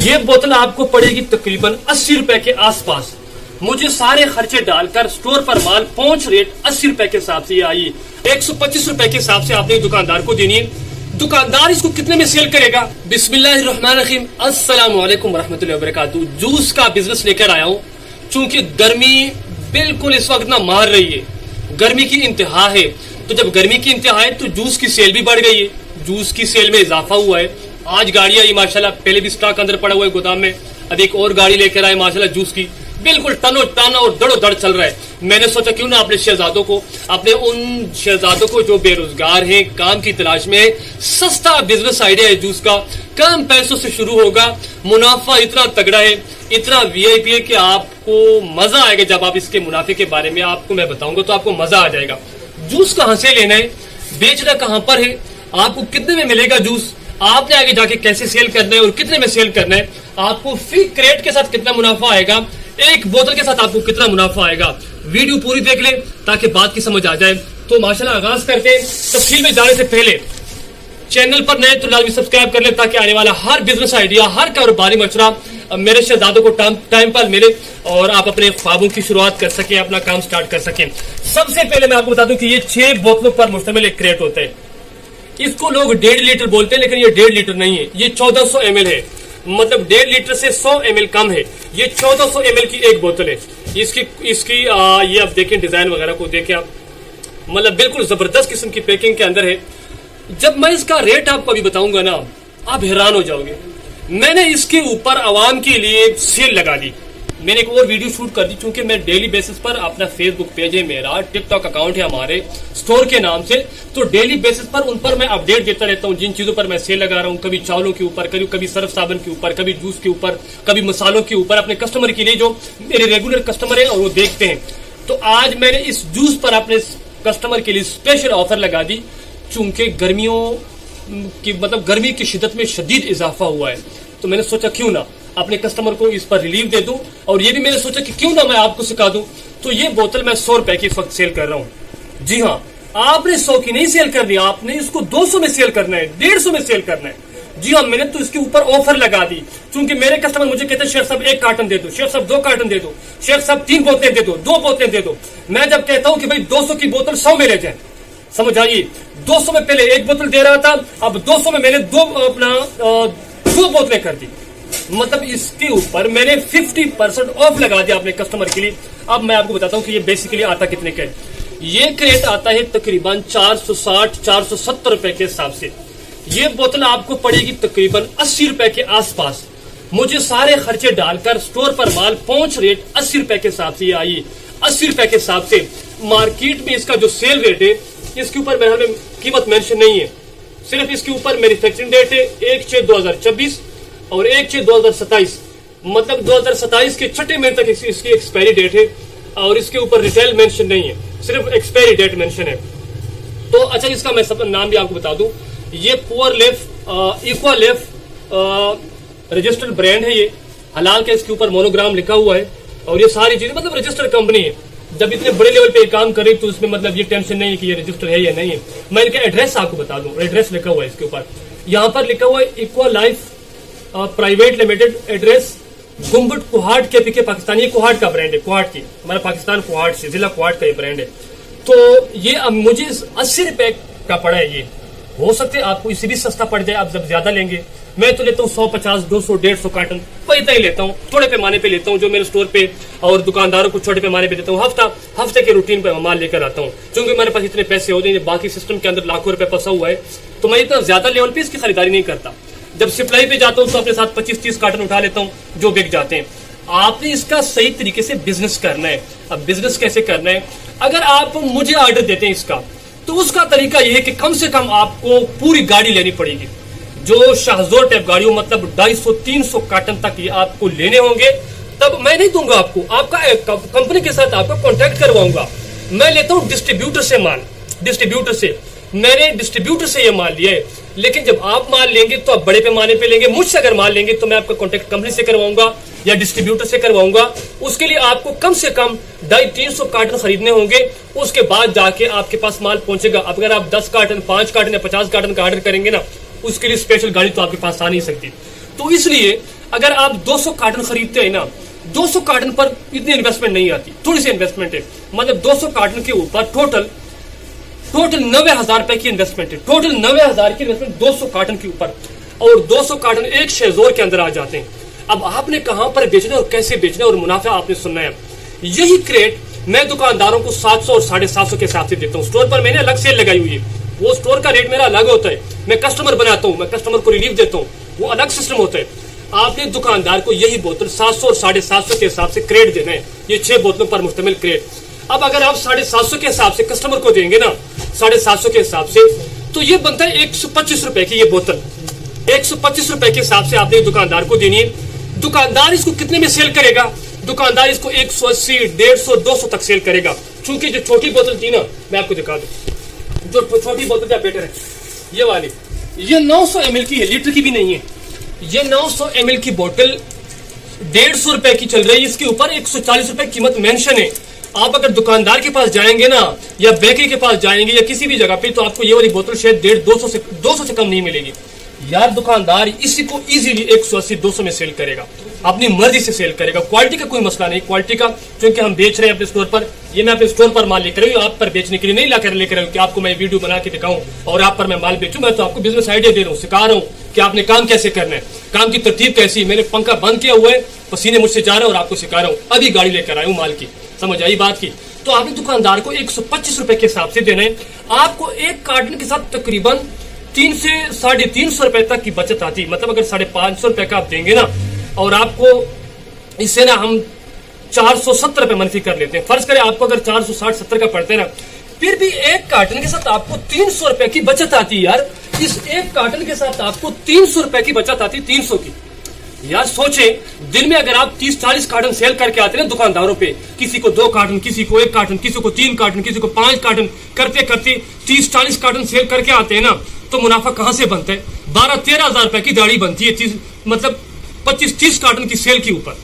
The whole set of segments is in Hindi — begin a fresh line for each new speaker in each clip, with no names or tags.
ये बोतल आपको पड़ेगी तकरीबन 80 रुपए के आसपास। मुझे सारे खर्चे डालकर स्टोर पर माल पहुंच रेट 80 रुपए के हिसाब से ये आई। 125 रुपए के हिसाब से आपने दुकानदार को देनी है। दुकानदार इसको कितने में सेल करेगा? बिस्मिल्लाहिर्रहमानिर्रहीम, अस्सलाम वालेकुम रहमतुल्लाहि व बरकातुहू। जूस का बिजनेस लेकर आया हूँ। चूंकि गर्मी बिल्कुल इस वक्त ना मार रही है, गर्मी की इंतहा है। तो जब गर्मी की इंतहा है तो जूस की सेल भी बढ़ गई है, जूस की सेल में इजाफा हुआ है। आज गाड़ी आई माशाल्लाह, पहले भी स्टॉक अंदर पड़ा हुआ है गोदाम में। अब एक और गाड़ी लेकर आए माशाल्लाह जूस की, बिल्कुल टनो टन और दड़ो दड़ चल रहा है। मैंने सोचा क्यों ना अपने शहजादों को, अपने उन शहजादों को जो बेरोजगार हैं, काम की तलाश में है, सस्ता बिजनेस आइडिया है जूस का, कम पैसों से शुरू होगा, मुनाफा इतना तगड़ा है, इतना वीआईपी है कि आपको मजा आएगा। जब आप इसके मुनाफे के बारे में आपको मैं बताऊंगा तो आपको मजा आ जाएगा। जूस कहाँ से लेना है, बेचना कहाँ पर है, आपको कितने में मिलेगा जूस, आपने आगे जाके कैसे सेल करना है और कितने में सेल करना है, आपको फी क्रेट के साथ कितना मुनाफा आएगा, एक बोतल के साथ आपको कितना मुनाफा आएगा। वीडियो पूरी देख ले ताकि बात की समझ आ जाए। तो माशाल्लाह आगाज करते हैं। तफसील में जाने से पहले चैनल पर नए तो लाजमी सब्सक्राइब कर ले ताकि आने वाला हर बिजनेस आइडिया, हर कारोबारी मशवरा मेरे शहजादों को टाइम पर मिले और आप अपने ख्वाबों की शुरुआत कर सकें, अपना काम स्टार्ट कर सकें। सबसे पहले मैं आपको बता दूं कि ये 6 बोतलों पर मुश्तमिल एक क्रेट होता है। इसको लोग 1.5 लीटर बोलते हैं, लेकिन ये 1.5 लीटर नहीं है, ये 1400 ml है। मतलब 1.5 लीटर से 100 ml कम है। ये 1400 ml की एक बोतल है। इसकी ये आप देखें, डिजाइन वगैरह को देखें आप, मतलब बिल्कुल जबरदस्त किस्म की पैकिंग के अंदर है। जब मैं इसका रेट आपको अभी बताऊंगा ना, आप हैरान हो जाओगे। मैंने इसके ऊपर आवाम के लिए सेल लगा दी। मैंने एक और वीडियो शूट कर दी, क्योंकि मैं डेली बेसिस पर अपना फेसबुक पेज है मेरा, टिकटॉक अकाउंट है हमारे स्टोर के नाम से, तो डेली बेसिस पर उन पर मैं अपडेट देता रहता हूँ जिन चीजों पर मैं सेल लगा रहा हूँ। कभी चावलों के ऊपर, कभी सर्फ साबुन के ऊपर, कभी जूस के ऊपर, कभी मसालों के ऊपर, अपने कस्टमर के लिए जो मेरे रेगुलर कस्टमर है और वो देखते हैं। तो आज मैंने इस जूस पर अपने कस्टमर के लिए स्पेशल ऑफर लगा दी। चूंकि गर्मियों की मतलब गर्मी की शिद्दत में शदीद इजाफा हुआ है, तो मैंने सोचा क्यों ना अपने कस्टमर को इस पर रिलीफ दे दूं। और ये भी मैंने सोचा कि क्यों ना मैं आपको सिखा दूं। तो ये बोतल मैं 100 रुपए की इस वक्त सेल कर रहा हूं। जी हाँ, आपने 100 की नहीं सेल करनी, आपने इसको 200 में सेल करना है, 150 में सेल करना है। जी हाँ, मैंने तो इसके ऊपर ऑफर लगा दी। क्योंकि मेरे कस्टमर मुझे कहते हैं शेख साहब 1 कार्टन दे दो, शेख साहब 2 कार्टन दे दो, शेख साहब 3 बोतलें दे दो, 2 बोतलें दे दो। मैं जब कहता हूं कि भाई 200 की बोतल 100 में ले जाए, समझ आइए, 200 में पहले 1 बोतल दे रहा था, अब 200 में मैंने 2 बोतलें कर दी। मतलब इसके ऊपर मैंने 50% ऑफ लगा दिया अपने कस्टमर के लिए। अब मैं आपको बताता हूं कि ये बेसिकली आता कितने का है। ये क्रेट आता है तकरीबन 460-470 रुपए के हिसाब से। ये बोतल आपको पड़ेगी तकरीबन 80 रुपए के आसपास। मुझे सारे खर्चे डालकर स्टोर पर माल पहुंच रेट 80 रुपए के हिसाब से ये आई। 80 रुपए के हिसाब से मार्केट में इसका जो सेल रेट है, इसके ऊपर मेरे कीमत मेंशन नहीं है। सिर्फ इसके ऊपर मैन्युफैक्चरिंग डेट है 1/6/2024 और 1/6/2027। मतलब 2027 के 6 महीने तक इसकी एक्सपायरी डेट है। और इसके ऊपर रिटेल मेंशन नहीं है, सिर्फ एक्सपायरी डेट मेंशन है। तो अच्छा, इसका मैं सब नाम भी आपको बता दूं, ये poor left इक्वा left registered brand है। ये हलाल का इसके ऊपर मोनोग्राम लिखा हुआ है और ये सारी चीजें मतलब रजिस्टर्ड कंपनी है। जब इतने बड़े लेवल पे काम करे तो उसमें मतलब ये टेंशन नहीं है कि ये रजिस्टर है या नहीं है। मैं इनका एड्रेस आपको बता दूं, एड्रेस लिखा हुआ है इसके ऊपर। यहाँ पर लिखा हुआ है Aqua Life Private Limited, address Gumbat Kohat के पीके पाकिस्तान। ये कुहाट का ब्रांड है, कुहाट की, हमारा पाकिस्तान कुहाट से, जिला कुहाट का ये ब्रांड है। तो ये अब मुझे 80 रुपए का पड़ा है। ये हो सकता है आपको इससे भी सस्ता पड़ जाए आप जब ज्यादा लेंगे। मैं तो लेता हूँ 150, 200, 150 कार्टन, वही इतना ही लेता हूँ। थोड़े पैमाने पे लेता हूँ, जो मेरे स्टोर पे और दुकानदारों को छोटे पैमाने पे देता हूँ। हफ्ते के रूटीन पे माल लेकर आता हूँ। क्योंकि मेरे पास इतने पैसे होते हैं, बाकी सिस्टम के अंदर लाखों रुपए फंसा हुआ है, तो मैं इतना ज्यादा लेवल पे इसकी खरीदारी नहीं करता। जब सप्लाई पे जाता हूँ तो अपने साथ 25-30 कार्टन उठा लेता हूँ जो बिक जाते हैं। आपने इसका सही तरीके से बिजनेस करना है। अब बिजनेस कैसे करना है, अगर आप मुझे ऑर्डर देते हैं इसका, तो उसका तरीका यह है कि कम से कम आपको पूरी गाड़ी लेनी पड़ेगी। जो शाहजोर टाइप गाड़ी हो, मतलब 250-300 कार्टन तक ये आपको लेने होंगे। तब मैं नहीं दूंगा आपको, आपका कंपनी के साथ आपका कॉन्ट्रैक्ट करवाऊंगा। मैं लेता हूँ डिस्ट्रीब्यूटर से माल, डिस्ट्रीब्यूटर से मैंने डिस्ट्रीब्यूटर से ये माल लिया है। लेकिन जब आप माल लेंगे तो आप बड़े पैमाने पे लेंगे। मुझसे अगर माल लेंगे तो मैं आपका कॉन्ट्रैक्ट कंपनी से करवाऊंगा या डिस्ट्रीब्यूटर से करवाऊंगा। उसके लिए आपको कम से कम 250-300 कार्टन खरीदने होंगे। उसके बाद जाके आपके पास माल पहुंचेगा। अब अगर आप 10 कार्टन, 5 कार्टन या 50 कार्टन का ऑर्डर करेंगे ना, उसके लिए स्पेशल गाड़ी तो आपके पास आ नहीं सकती। तो इसलिए अगर आप 200 कार्टन खरीदते हैं ना, 200 कार्टन पर इतनी इन्वेस्टमेंट नहीं आती, थोड़ी सी इन्वेस्टमेंट है। मतलब 200 कार्टन के ऊपर टोटल 90,000 रुपए की इन्वेस्टमेंट है। टोटल 90,000 की इन्वेस्टमेंट 200 कार्टन के ऊपर, और 200 कार्टन एक शेजोर के अंदर आ जाते हैं। अब आपने कहां पर बेचना और कैसे बेचना और मुनाफा आपने सुनना है। यही क्रेट मैं दुकानदारों को 700 और 750 के हिसाब से देता हूँ। स्टोर पर मैंने अलग सेल लगाई हुई है, वो स्टोर का रेट मेरा अलग होता है। मैं कस्टमर बनाता हूँ, मैं कस्टमर को रिलीफ देता हूँ, वो अलग सिस्टम होता है। आपने दुकानदार को यही बोतल 700 और 750 के हिसाब से क्रेट देना है, ये 6 बोतलों पर मुश्तमिल क्रेट। अब अगर आप 750 के हिसाब से कस्टमर को देंगे ना, 750 के हिसाब से, तो ये बनता है 125 रुपए की ये बोतल। 125 रुपए के हिसाब से आपने दुकानदार को देनी है। दुकानदार इसको कितने में सेल करेगा? दुकानदार इसको 180, 150, 200 तक सेल करेगा। चूंकि जो छोटी बोतल थी ना, मैं आपको दिखा दूं, जो छोटी बोतल क्या बेटर है, ये वाली, ये 900 ml की है, लीटर की भी नहीं है। ये 900 ml की बोतल 150 रुपए की चल रही है। इसके ऊपर 140 रुपए कीमत मेंशन है। आप अगर दुकानदार के पास जाएंगे ना, या बेकरी के पास जाएंगे, या किसी भी जगह पे, तो आपको ये वाली बोतल शायद 200 से कम नहीं मिलेगी। यार दुकानदार इसी को इजीली 180, 200 में सेल करेगा, अपनी मर्जी से सेल करेगा। क्वालिटी का कोई मसला नहीं, क्वालिटी का, क्योंकि हम बेच रहे हैं अपने स्टोर पर। ये मैं अपने स्टोर पर माल लेकर आई हूं, आप पर बेचने के लिए नहीं लेकर आई हूं कि आपको मैं वीडियो बना के दिखाऊं और आप पर मैं माल बेचूं। मैं तो आपको बिजनेस आइडिया दे रहा हूं, सिखा रहा हूं कि आपने काम कैसे करना है, काम की तरतीब कैसी। मैंने पंखा बंद किया हुआ है, पसीने मुझसे जा रहे हैं और आपको सिखा रहा हूं। अभी गाड़ी लेकर आया हूं माल की, समझ आई बात की। तो आपने दुकानदार को 125 रुपए के हिसाब से देना है। आपको एक कार्टन के साथ तकरीबन 3 से 350 रुपए तक की बचत आती है। मतलब अगर 550 रुपए का आप देंगे ना, और आपको इससे ना हम 470 रुपए मनफी कर लेते हैं। फर्ज करें आपको अगर 460-70 का पड़ते हैं ना, फिर भी एक कार्टन के साथ आपको 300 रुपए की बचत आती है। यार इस एक कार्टन के साथ आपको 300 रुपए की बचत आती है, 300 की। यार सोचे, दिन में अगर आप 30-40 कार्टन सेल करके आते हैं दुकानदारों पे, किसी को 2 कार्टन, किसी को 1 कार्टन, किसी को 3 कार्टन, किसी को 5 कार्टन, करते करते 30-40 कार्टन सेल करके आते हैं ना, तो मुनाफा कहां से बनता है? 12-13 हजार रुपए की दाढ़ी बनती है, मतलब 25-30 कार्टन की सेल के ऊपर,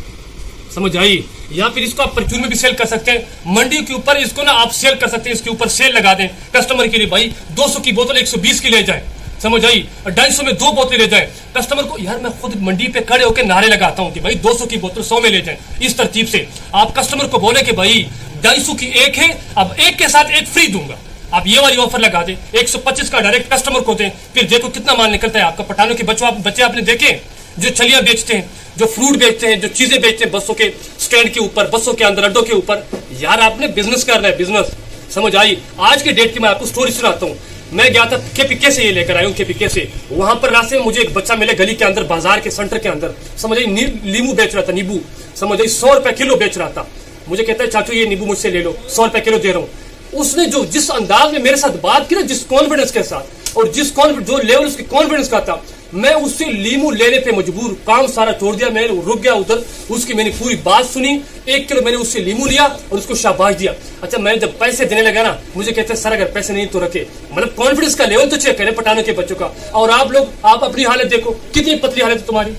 समझ आई। या फिर इसको आप परचून में भी सेल कर सकते हैं, मंडी के ऊपर इसको ना आप सेल कर सकते हैं। इसके ऊपर सेल लगा दें कस्टमर के लिए, भाई 200 की बोतल 120 की ले जाए, समझ आई, 250 में 2 बोतलें ले जाए कस्टमर को। यार मैं खुद मंडी पे खड़े होकर नारे लगाता हूं कि भाई 200 की बोतल 100 में ले जाए। इस तरतीब से आप कस्टमर को बोले कि भाई 250 की एक है, अब एक के साथ एक फ्री दूंगा। आप ये वाली ऑफर लगा दें, 125 का डायरेक्ट कस्टमर को दें, फिर देखो कितना माल निकलता है आपका। पठानों के बच्चे आपने देखे जो छलियां बेचते हैं, जो फ्रूट बेचते हैं, जो चीजें बेचते हैं बसों के स्टैंड के ऊपर, बसों के अंदर, अड्डों के ऊपर। यार आपने बिजनेस करना है, बिजनेस, समझ आई। आज के डेट की मैं आपको स्टोरी सुनाता हूँ। मैं गया था केपीके से, ये लेकर आया हूँ केपीके से। वहां पर रास्ते में मुझे एक बच्चा मिले गली के अंदर, बाजार के सेंटर के अंदर, समझ आई, नींबू बेच रहा था, नींबू, समझ आई, 100 रुपए किलो बेच रहा था। मुझे कहता है चाचू ये नींबू मुझसे ले लो, 100 रुपए किलो दे रहा हूँ। उसने जिस अंदाज में मेरे साथ बात की ना, जिस कॉन्फिडेंस के साथ, और जो लेवल उसके कॉन्फिडेंस का था, मैं उससे लीमू लेने पे मजबूर, काम सारा छोड़ दिया, मैं रुक गया उधर। उसकी मैंने पूरी बात सुनी, 1 किलो मैंने उससे लीमू लिया और उसको शाबाश दिया। अच्छा मैंने जब पैसे देने लगा ना, मुझे कहते हैं सर अगर पैसे नहीं तो रखे। मतलब कॉन्फिडेंस का लेवल तो चेक करें पठानों के बच्चों का। और आप लोग, आप अपनी हालत देखो, कितनी पतली हालत है तुम्हारी,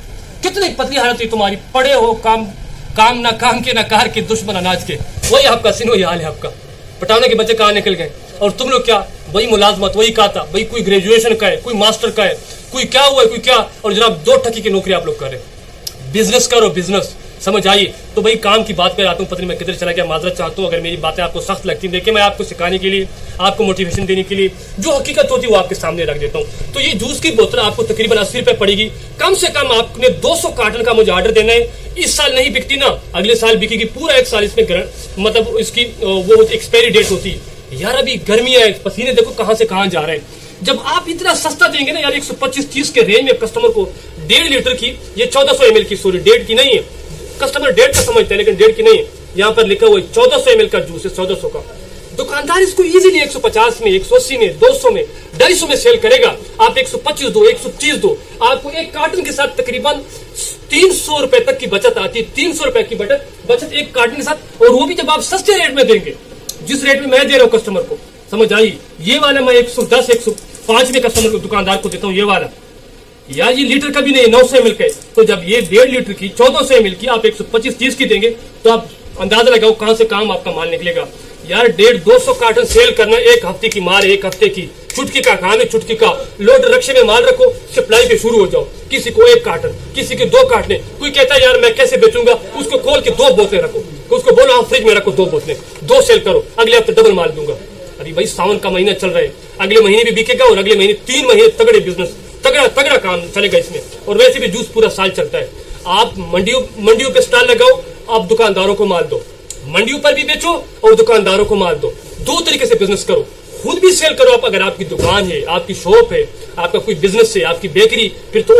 कितनी पतली हालत है तुम्हारी। पड़े हो काम ना काम के, ना कार के, दुश्मन अनाज के। वही आपका सीन, वही हाल है आपका। पठानों के बच्चे कहाँ निकल गए, और तुम लोग क्या, वही मुलाजमत, वही कहा था भाई, कोई ग्रेजुएशन का है, कोई मास्टर का है, कोई क्या हुआ है, कोई क्या, और जनाब 2 टकी की नौकरी आप लोग कर रहे हैं। बिजनेस करो, बिजनेस, समझ आइए। तो भाई काम की बात कर आता हूँ, पता नहीं मैं किधर चला गया, माजरत चाहता हूँ अगर मेरी बातें आपको सख्त लगती हैं। देखिए मैं आपको सिखाने के लिए, आपको मोटिवेशन देने के लिए जो हकीकत होती है वो आपके सामने रख देता हूँ। तो ये जूस की बोतल आपको तकरीबन 80 रुपए पड़ेगी। कम से कम आपने 200 कार्टन का मुझे ऑर्डर देना है। इस साल नहीं बिकती ना, अगले साल बिकेगी, पूरा 1 साल इसमें मतलब इसकी वो एक्सपायरी डेट होती है। यार अभी गर्मी है, पसीने देखो कहां से कहां जा रहे हैं। जब आप इतना सस्ता देंगे ना यार, 125-30 के रेंज में कस्टमर को 1.5 लीटर की, ये 1400 ml की, सॉरी 1.5 की नहीं है, कस्टमर 1.5 का समझते हैं लेकिन 1.5 की नहीं है। यहाँ पर लिखा हुआ है 1400 ml का जूस है, 1400 का। दुकानदार इसको इजीली 150 में, 180 में, 200 में, 250 में सेल करेगा। आप 125 दो, 130 दो, आपको एक कार्टन के साथ तकरीबन 300 रुपए तक की बचत आती है। 300 रुपए की बचत एक कार्टन के साथ, और वो भी जब आप सस्ते रेट में देंगे, जिस रेट में मैं दे रहा हूँ कस्टमर को, समझ आई। ये वाला मैं 110, 105 में कस्टमर को, दुकानदार को देता हूँ ये वाला। यार ये लीटर का भी नहीं, 900 ml का है। तो जब ये 1.5 लीटर की 1400 ml की आप 125-30 की देंगे, तो आप अंदाजा लगाओ कहां से काम आपका माल निकलेगा। यार 150-200 कार्टन सेल करना एक हफ्ते की मार, एक हफ्ते की चुटकी का काम है, चुटकी का। लोड रक्शे में माल रखो, सप्लाई पे शुरू हो जाओ। किसी को 1 कार्टन, किसी के 2 कार्टन। कोई कहता है यार मैं कैसे बेचूंगा, उसको खोल के 2 बोतलें रखो, उसको बोलो आप फ्रिज में रखो 2 बोतलें, 2 सेल करो, अगले हफ्ते डबल माल दूंगा। अरे भाई सावन का महीना चल रहा है, अगले महीने भी बिकेगा और अगले महीने 3 महीने तगड़े बिजनेस, तगड़ा काम चलेगा इसमें। और वैसे भी जूस पूरा साल चलता है। आप मंडियों पे स्टॉल लगाओ, आप दुकानदारों को माल दो, मंडियों पर भी बेचो और दुकानदारों को माल दो। 2 तरीके से बिजनेस करो, खुद भी सेल करो। आप अगर आपकी दुकान है, आपकी शॉप है, आपका कोई बिजनेस है, आपकी बेकरी, फिर तो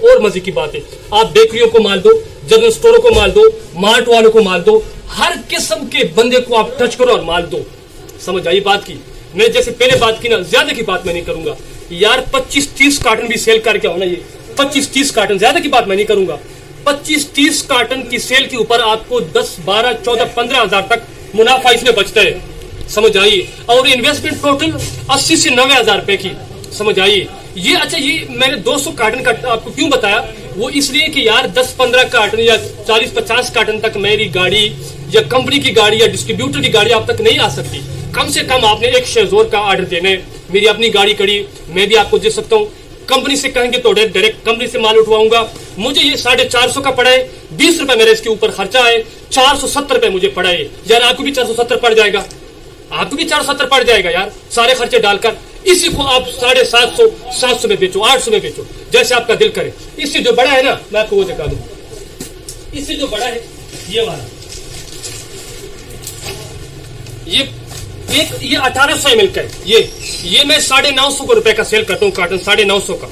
और मजे की बात है। आप बेकरियों को माल दो, जनरल स्टोरों को माल दो, मार्ट वालों को माल दो, हर किस्म के बंदे को आप टच करो और माल दो। समझ आई बात की? मैं जैसे पहले बात की ना, ज्यादा की बात मैं नहीं करूंगा यार। 25-30 कार्टन भी सेल करके आओ ना, ये 25-30 कार्टन, ज्यादा की बात मैं नहीं करूंगा। 25-30 कार्टन की सेल के ऊपर आपको 10, 12, 14, 15 हजार तक मुनाफा इसमें बचता है। समझ आई? और इन्वेस्टमेंट टोटल 80 से 90 हजार रुपए की। समझ आई? ये अच्छा, ये मैंने 200 कार्टन का आपको क्यों बताया, वो इसलिए कि यार 10-15 कार्टन या 40-50 कार्टन तक मेरी गाड़ी या कंपनी की गाड़ी या डिस्ट्रीब्यूटर की गाड़ी आप तक नहीं आ सकती। कम से कम आपने 1 शेजोर का ऑर्डर देना है। मेरी अपनी गाड़ी कड़ी, मैं भी आपको दे सकता हूँ। कंपनी से कहेंगे तो डायरेक्ट कंपनी से माल उठवाऊंगा। मुझे ये 450 का पड़ा है, 20 रुपए मेरे इसके ऊपर खर्चा है, 470 रुपए मुझे पड़ा है। यार आपको भी 470 पड़ जाएगा, आपको भी 470 पड़ जाएगा यार, सारे खर्चे डालकर। इसी को आप 750, 700 में बेचो, 800 में बेचो, जैसे आपका दिल करे। इससे जो बड़ा है ना, मैं आपको वो दिखा दूं। इससे जो बड़ा है ये वाला, ये 1800 ml का है। ये मैं 950 रुपए का सेल करता हूँ कार्टन, 950 का।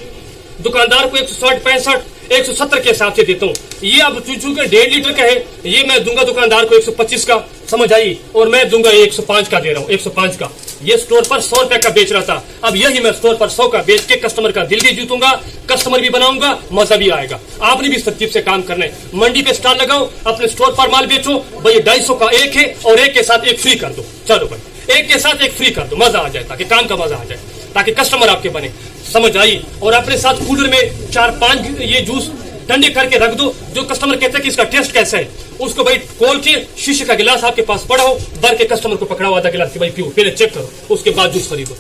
दुकानदार को 160, 65, 170 के हिसाब से देता हूँ। ये अब चूंकि 1.5 लीटर का है, ये मैं दूंगा दुकानदार को 125 का। समझ आई? और मैं दूंगा 105 का दे रहा हूँ, 105 का। ये स्टोर पर 100 रुपए का बेच रहा था, अब यही मैं स्टोर पर 100 का बेच के कस्टमर का दिल भी जीतूंगा, कस्टमर भी बनाऊंगा, मजा भी आएगा। आपने भी तरतीब से काम करना है। मंडी पे स्टॉल लगाओ, अपने स्टोर पर माल बेचो। भाई 250 का एक है और एक के साथ एक फ्री कर दो। चलो भाई, एक के साथ एक फ्री कर दो, मजा आ जाए, ताकि काम का मजा आ जाए, ताकि कस्टमर आपके बने। समझ आई? और अपने साथ कूलर में 4-5 ये जूस ठंडे करके रख दो। जो कस्टमर कहता है कि इसका टेस्ट कैसा है, उसको भाई खोल के शीशे का गिलास आपके पास पड़ा हो, भर के कस्टमर को पकड़ाओ आधा गिलास की, भाई पियो, पहले चेक करो, उसके बाद जूस खरीदो।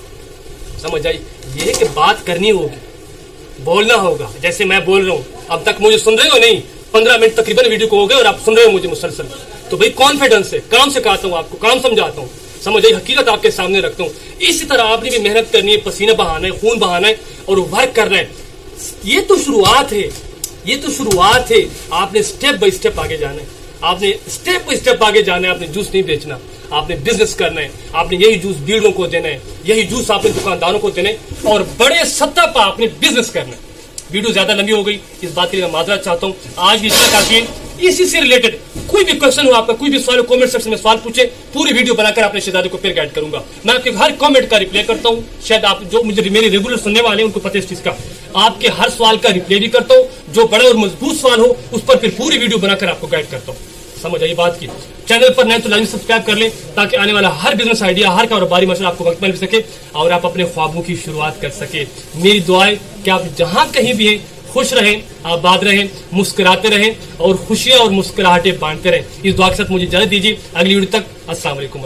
समझ आई? ये कि बात करनी होगी, बोलना होगा, जैसे मैं बोल रहा हूँ। अब तक मुझे सुन रहे हो नहीं? 15 मिनट तकरीबन वीडियो को हो गए और आप सुन रहे हो मुझे मुसलसल। तो भाई कॉन्फिडेंस से काम सिखाता हूँ आपको, काम समझाता हूँ। समझ आई? हकीकत आपके सामने रखता हूँ। इसी तरह आपने भी मेहनत करनी है, पसीना बहाना है, खून बहाना है और वर्क करना है। ये तो शुरुआत है, ये तो शुरुआत है। आपने स्टेप बाय स्टेप आगे जाना है, आपने स्टेप बाय स्टेप आगे जाना है। आपने जूस नहीं बेचना, आपने बिजनेस करना है। आपने यही जूस डीलरों को देना है, यही जूस आपने दुकानदारों को देना है और बड़े सत्ता पर आपने बिजनेस करना है। वीडियो ज्यादा लंबी हो गई, इस बात के लिए मैं माजरत चाहता हूँ। आज भी इतना काफी है। इसी से रिलेटेड कोई भी क्वेश्चन हो आपका, कोई भी सवाल कमेंट सेक्शन में सवाल पूछे, पूरी वीडियो बनाकर अपने शहजादे को फिर गाइड करूंगा। मैं आपके हर कमेंट का रिप्लाई करता हूँ। शायद आप जो मुझे मेरे रेगुलर सुनने वाले हैं उनको पता है इस चीज का। आपके हर सवाल का रिप्लाई भी करता हूँ, जो बड़ा और मजबूत सवाल हो उस पर फिर पूरी वीडियो बनाकर आपको गाइड करता हूँ। समझ आई बात की? चैनल पर नए तो लाइक सब्सक्राइब कर लें, ताकि आने वाला हर बिजनेस आइडिया, हर कारोबारी मशवरा आपको वक्त मिल सके और आप अपने ख्वाबों की शुरुआत कर सके। मेरी दुआ है कि आप जहां कहीं भी हैं खुश रहें, आबाद रहें, मुस्कुराते रहें और खुशियां और मुस्कुराहटें बांटते रहें। इस दुआ के साथ मुझे इजाजत दीजिए। अगली वीडियो तक अस्सलाम वालेकुम।